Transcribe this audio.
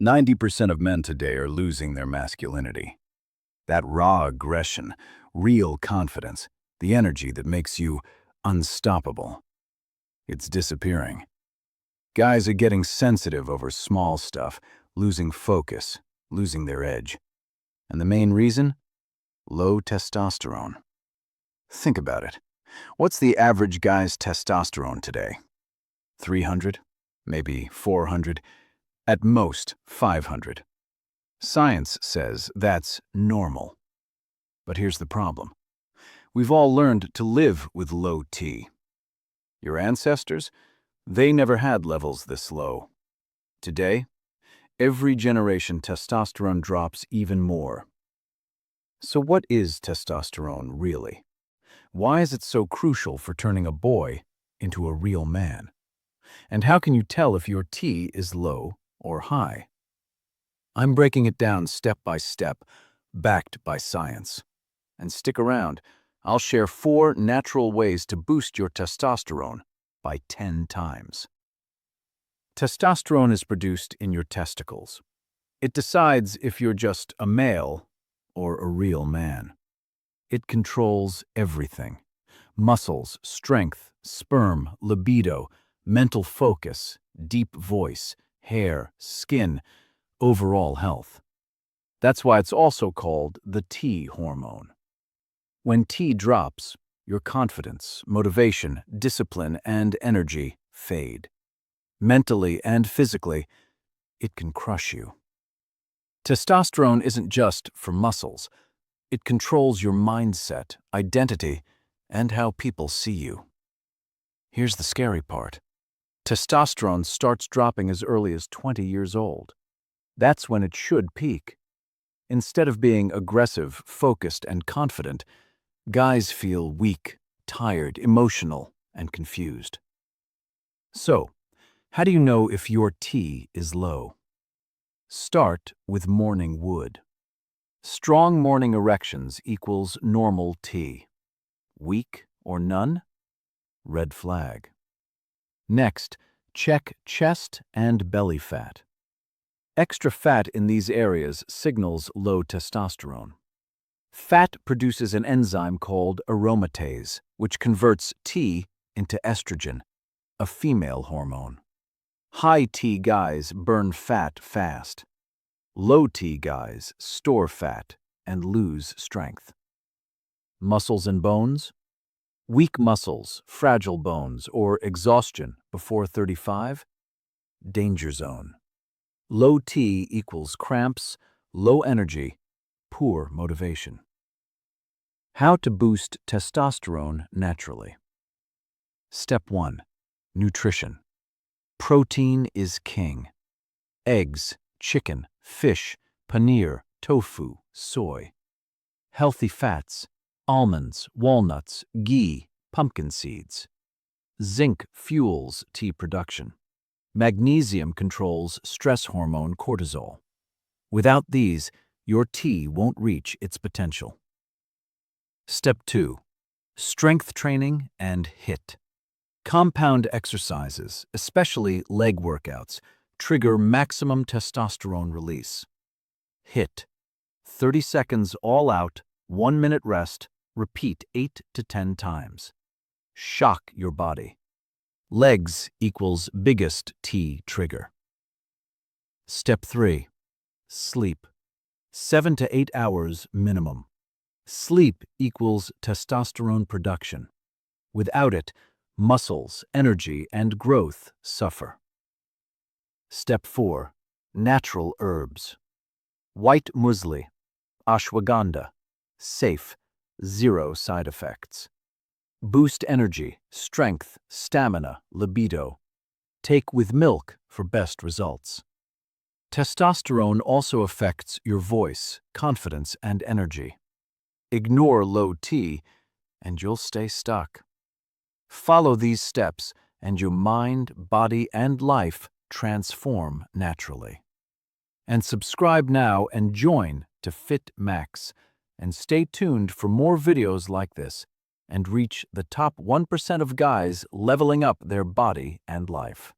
90% of men today are losing their masculinity. That raw aggression, real confidence, the energy that makes you unstoppable. It's disappearing. Guys are getting sensitive over small stuff, losing focus, losing their edge. And the main reason? Low testosterone. Think about it. What's the average guy's testosterone today? 300? Maybe 400? At most, 500. Science says that's normal. But here's the problem. We've all learned to live with low T. Your ancestors? They never had levels this low. Today, every generation testosterone drops even more. So what is testosterone really? Why is it so crucial for turning a boy into a real man? And how can you tell if your T is low or high? I'm breaking it down step by step, backed by science. And stick around, I'll share 4 natural ways to boost your testosterone by 10 times. Testosterone is produced in your testicles. It decides if you're just a male or a real man. It controls everything: muscles, strength, sperm, libido, mental focus, deep voice, hair, skin, overall health. That's why it's also called the T hormone. When T drops, your confidence, motivation, discipline, and energy fade. Mentally and physically, it can crush you. Testosterone isn't just for muscles. It controls your mindset, identity, and how people see you. Here's the scary part. Testosterone starts dropping as early as 20 years old. That's when it should peak. Instead of being aggressive, focused, and confident, guys feel weak, tired, emotional, and confused. So, how do you know if your T is low? Start with morning wood. Strong morning erections equals normal T. Weak or none? Red flag. Next, check chest and belly fat. Extra fat in these areas signals low testosterone. Fat produces an enzyme called aromatase, which converts T into estrogen, a female hormone. High T guys burn fat fast. Low T guys store fat and lose strength. Muscles and bones? Weak muscles, fragile bones, or exhaustion before 35? Danger zone. Low T equals cramps, low energy, poor motivation. How to boost testosterone naturally. Step 1. Nutrition. Protein is king. Eggs, chicken, fish, paneer, tofu, soy. Healthy fats: almonds, walnuts, ghee, pumpkin seeds. Zinc fuels T production. Magnesium controls stress hormone cortisol. Without these, your T won't reach its potential. Step 2. Strength training and HIIT. Compound exercises, especially leg workouts, trigger maximum testosterone release. HIIT. 30 seconds all out, 1 minute rest, repeat 8 to 10 times. Shock your body. Legs equals biggest T trigger. Step 3. Sleep. 7 to 8 hours minimum. Sleep equals testosterone production. Without it, muscles, energy, and growth suffer. Step 4. Natural herbs. White muesli, ashwagandha, safe, 0 side effects. Boost energy, strength, stamina, libido. Take with milk for best results. Testosterone also affects your voice, confidence, and energy. Ignore low T, and you'll stay stuck. Follow these steps, and your mind, body, and life transform naturally. And subscribe now and join to Fit Max. And stay tuned for more videos like this and reach the top 1% of guys leveling up their body and life.